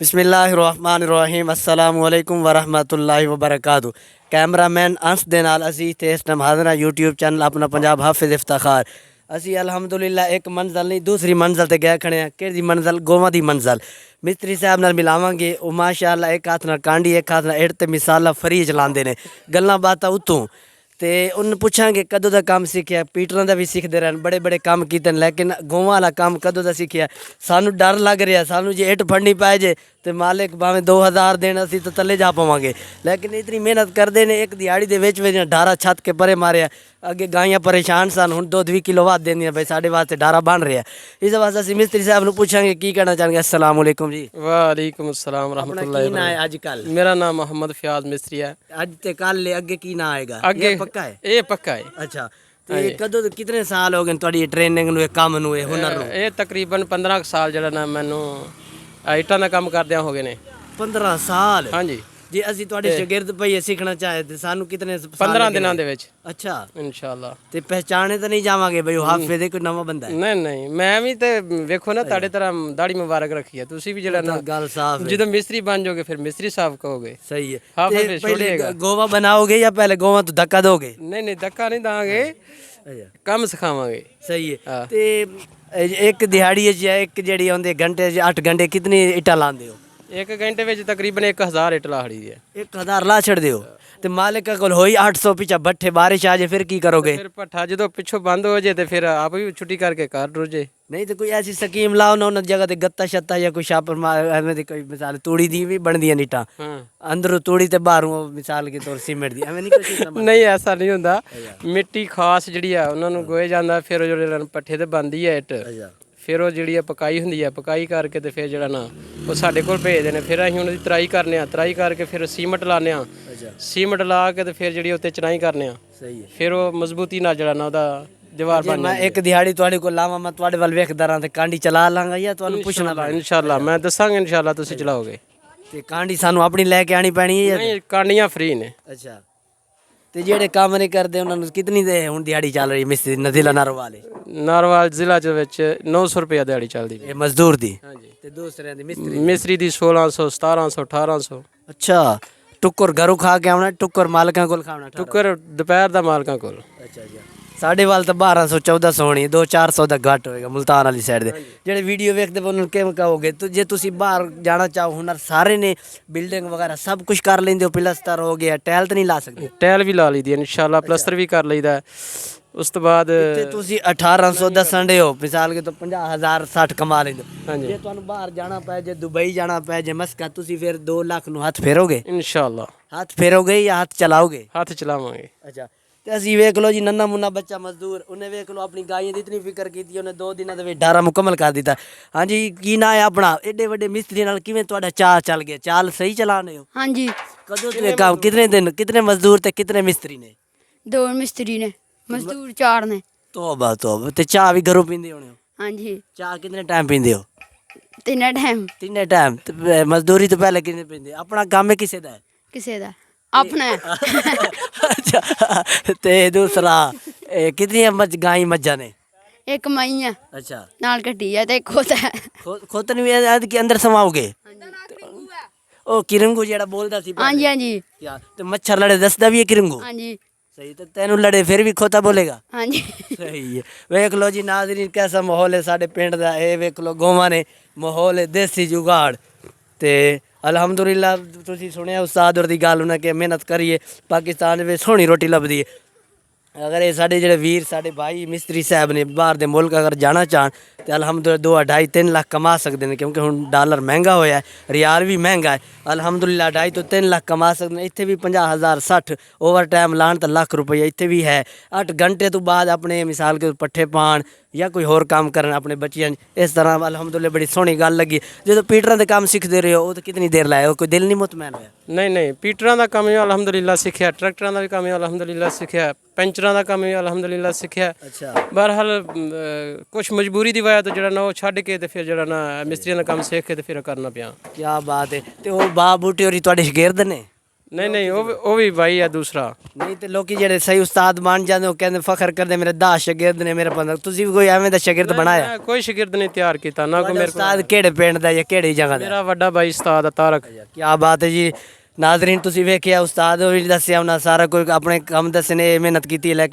बिस्मिल्लाहिर्रहमानिर्रहीम अस्सलामुअलैकुम वरहमतुल्लाहि वबरकातुहू। कैमरामैन अंश दे नाल असी इत्थे इस टाइम हाज़र यूट्यूब चैनल अपना पंजाब हाफिज़ इफ्ताखार। असी अल्हम्दुलिल्लाह एक मंज़ल नहीं दूसरी मंज़ल ते गए खड़े हैं। कि मंज़ल गोवा की मंज़ल मिस्त्री साहब नाल मिलावांगे। वो माशाअल्लाह एक हाथ नाल कांडी एक हाथ नाल इट ते मिसाला फरी चलाते हैं। गल्लां बातां उत्तों तो उन्हें पूछांगे कदों का काम सीखिया। पीटरां दा भी सीखते रहन, बड़े बड़े काम कीते लेकिन गोवा वाला काम कदों का सीखिया। सानू डर लग रहा, सानू जे इट फड़नी पै जे तो मालिक भावें 2000 देन असी तो थले जा पावांगे। लेकिन इतनी मेहनत करते हैं। एक दिहाड़ी के विच डारा छत के परे मारिया। अगे गाइयां परेशान सन, हुण दुध 20 किलो वध देंदियां भाई साढ़े वास्ते डारा बन रहा। इस वास्ते असी मिस्त्री साहब नूं पूछांगे की कहना चाहेंगे। अस्सलाम वालेकुम जी। वालेकुम अस्सलाम रहमतुल्लाहि की ना है अजकल? मेरा नाम मोहम्मद फयाज मिस्त्री है। अज ते कल अगे की ना आएगा? अगे पक्का है? ये पक्का है। अच्छा तो कदों कितने साल हो गए तुहाडी ट्रेनिंग नूं काम नूं हुनर नूं? ये तकरीबन 15 साल जड़ा ना मैनू आइटां दा काम करदियां हो गए ने। 15 साल? हाँ जी। जे असी तुहाडे शागिर्द भई सीखना चाहे तो सानू कितने 15 दिनां दे विच अच्छा इंशाअल्लाह। ते पहचाने तो नहीं जावांगे भाई हाफिज़ कोई नवा बंदा है? नहीं नहीं मैं भी ते वेखो ना ताड़े तरह दाढ़ी मुबारक रखी है। तुसी भी जड़ा ना गल साफ है। ਜਦੋਂ मिस्त्री बन जाओगे फिर मिस्त्री साहब कहोगे। सही है। हाफिज़ पहले छोड़िएगा। गोवा बनाओगे या पहले गोवा तो धक्का दोगे? नहीं नहीं धक्का नहीं दांगे, काम सिखावांगे। सही है। हाँ। ते एक दिहाड़ी एक जेड़ी आंदे घंटे 8 घंटे कितनी इटा लांदे हो? एक घंटे में तकरीबन 1000 इट लाहड़ी है। 1000 ला छड़ दो तो मालिक कोल होई 800 पीछा बट्ठे बारिश आ जाए फिर की करोगे? फिर भट्ठा जो पिछों बंद हो जाए तो फिर आप भी छुट्टी करके घर रुझे। नहीं तो कोई ऐसी स्कीम लाओ ना उन जगह ते गत्ता शत्ता या कोई छापर एवं दी कोई मिसाल तूड़ी दी भी बनदी नीटा अंदरों तूड़ी ते बाहरों मिसाल के तौर सीमेंट दी एवं नहीं कुछ सिस्टम? नहीं ऐसा नहीं होंदा। मिट्टी खास जिहड़ी आ उन्हां नूं गोए जांदा फिर जो पट्ठे ते बनदी है इट फिर वो जिहड़ी पकाई हुंदी है पकाई करके ते फिर जिहड़ा ना वो साडे कोल भेजदे ने। फिर असीं उन्हां दी तराई करने आ, तराई करके फिर सीमट लाने आ, सीमट ला के ते फिर जिहड़ी उत्ते चनाई करने आ। सही है। फिर वो मजबूती नाल जिहड़ा ना ओहदा दीवार बन मैं एक दिहाड़ी तुहाडे कोल लावां मैं तुहाडे वल वेखदा रहां ते कांडी चला लांगा या तुहानू पुछना पैना? इंशाअल्लाह मैं दसांगा इंशाअल्लाह तुसीं चलाओगे। ते कांडी सानू अपनी लेके आनी पैनी है? नहीं कांडियां फ्री ने। अच्छा ते जेड़े काम नहीं करदे उन्हां नूं कितनी दे हुण दिहाड़ी चल रही मिस्त्री नदीला नारोवाले? नारवाल जिला च विच 900 रुपया दिहाड़ी चलदी ये मजदूर दी? हाँ जी। ते दूसरे दी मिस्त्री मिस्त्री दी 1600 1700 1800। अच्छा टुक्कर घरों खा के आना टुक्कर मालकां कोल खाना? टुक्कर दोपहर दा मालकां कोल। अच्छा अच्छा साढ़े वाल तो 1200 1400 होनी 200-400 का घट होएगा मुल्तान वाली साइड दे जेडे वीडियो वेखते उन्होंने किवें कहोगे तो जे तुसी बाहर जाना चाहो हुनर सारे ने बिल्डिंग वगैरह सब कुछ कर लेंदे हो प्लस्तर हो गया टैल तो नहीं ला सकते? टैल भी ला ली दी इंशाअल्लाह प्लस्तर भी कर लईदा। उस तो बाद ते तुसी 1800 दसन दे हो मिसाल के तो 50,000 60 कमा लेंदे हाँ जी जे तुहानू बाहर जाना पै जे दुबई जाना पै जे मस्कत तुसी फिर 2 लाख नु हाथ फेरोगे? इंशाअल्लाह। हाथ फेरोगे या हाथ चलाओगे? हाथ चलावांगे। अच्छा तो असी वेख लो जी नन्ना मुन्ना बच्चा मजदूर उन्हें वेख लो अपनी गायें की इतनी फिक्र की उन्हें 2 दिनों के डारा मुकम्मल कर दिता। हाँ जी की ना है अपना एडे वड्डे मिस्त्री नाल किवें तुहाडा चाल चल गया? चाल सही चलाने हो? हाँ जी। कदों ते काम कितने दिन कितने मजदूर ते कितने मिस्त्री ने? 2 मिस्त्री ने मजदूर 4 ने। तौबा तौबा ते चाह भी घरों पींदे होने हो? हाँ जी। चाह कितने टाइम पींदे हो? 3 टाइम। 3 टाइम ते मजदूरी तो पहले कितने पींदे? अपना काम है किसे दा है? किसे दा अपना है। अच्छा ते दूसरा कितनी गाय मज्जा ने? एक मई है अच्छा नाल कटी है ते एक खोता है। खोतन भी ऐद के अंदर समाओगे? ओ किरंगू जेड़ा बोलदा सी हाँ जी हाँ जी यार ते मच्छर लड़े दसदा भी है किरंगू? हाँ जी सही तो तेनू लड़े फिर भी खोता बोलेगा? हाँ जी। सही है। वेख लो जी नाज़रीन कैसा माहौल है साडे पिंड दा ए वेख लो गोवा ने माहौल है देसी जुगाड़ ते अलहमदुलिल्लाह तुसीं सुनिया उस्ताद होर दी गल उन्हें कि मेहनत करिए पाकिस्तान में सोहनी रोटी लभदी है। अगर ये साढ़े जेडे वीर साढ़े भाई मिस्त्री साहब ने बाहर दे मुल्क अगर जाना चाहन तो अलहमदुलिल्लाह 2 2.5 3 लाख कमा सकते हैं क्योंकि हुण डॉलर महंगा होया है रियाल भी महंगा है। अलहमदुलिल्लाह 2.5 तो 3 लाख कमा सकते हैं। इत्थे भी 50,000 60 ओवर टाइम लान तो लाख रुपया इत्थे भी है। 8 घंटे तो बाद अपने मिसाल के पट्ठे पान या कोई होर काम करन अपने बच्चियां इस तरह अलहमदुलिल्लाह बड़ी सोहनी गल लगी। जो पीटरां दे काम सीखते रहे हो वो तो कितनी देर लाए हो कोई दिल नहीं मुतमैन होया? नहीं नहीं पीटरां दा काम अलहमदुलिल्लाह सीखिया, ट्रैक्टरां दा भी काम अलहमदुलिल्लाह सीखिया, पेंचरां दा काम अलहमदुलिल्लाह सीखिया। अच्छा बहरहाल कुछ मजबूरी दी वजह तो जड़ा ना वो छड्ड के ते फिर जड़ा ना मिस्त्रियां दा काम सीख के ते फिर करना पिया। क्या बात है। तो वो बा बूटे होरी तुहाडे शागिर्द ने? ਨਹੀਂ ਉਹ ਵੀ ਬਾਈ ਆ ਦੂਸਰਾ। ਨਹੀਂ ਤੇ ਲੋਕੀ ਜਿਹੜੇ ਸਹੀ ਉਸਤਾਦ ਬਣ ਜਾਂਦੇ ਉਹ ਕਹਿੰਦੇ ਫਖਰ ਕਰਦੇ ਮੇਰੇ 10 ਸ਼ਾਗਿਰਦ ਨੇ ਮੇਰੇ 15। ਤੁਸੀਂ ਵੀ ਕੋਈ ਐਵੇਂ ਦਾ ਸ਼ਾਗਿਰਦ ਬਣਾਇਆ? ਮੈਂ ਕੋਈ ਸ਼ਾਗਿਰਦ ਨਹੀਂ ਤਿਆਰ ਕੀਤਾ ਨਾ ਕੋਈ ਮੇਰੇ ਕੋਲ। ਉਸਤਾਦ ਕਿਹੜੇ ਪਿੰਡ ਦਾ ਜਾਂ ਕਿਹੜੀ ਜਗ੍ਹਾ ਦਾ? ਮੇਰਾ ਵੱਡਾ ਬਾਈ ਉਸਤਾਦ ਆ ਤਾਰਕ। ਕੀ ਬਾਤ ਹੈ ਜੀ। ਨਾਜ਼ਰੀਨ ਤੁਸੀਂ ਵੇਖਿਆ ਉਸਤਾਦ ਵੀ ਦੱਸਿਆ ਉਹਨਾਂ ਸਾਰਾ ਕੋਈ ਆਪਣੇ ਕੰਮ ਦੱਸਣੇ ਮਿਹਨਤ ਕੀਤੀ ਲੈ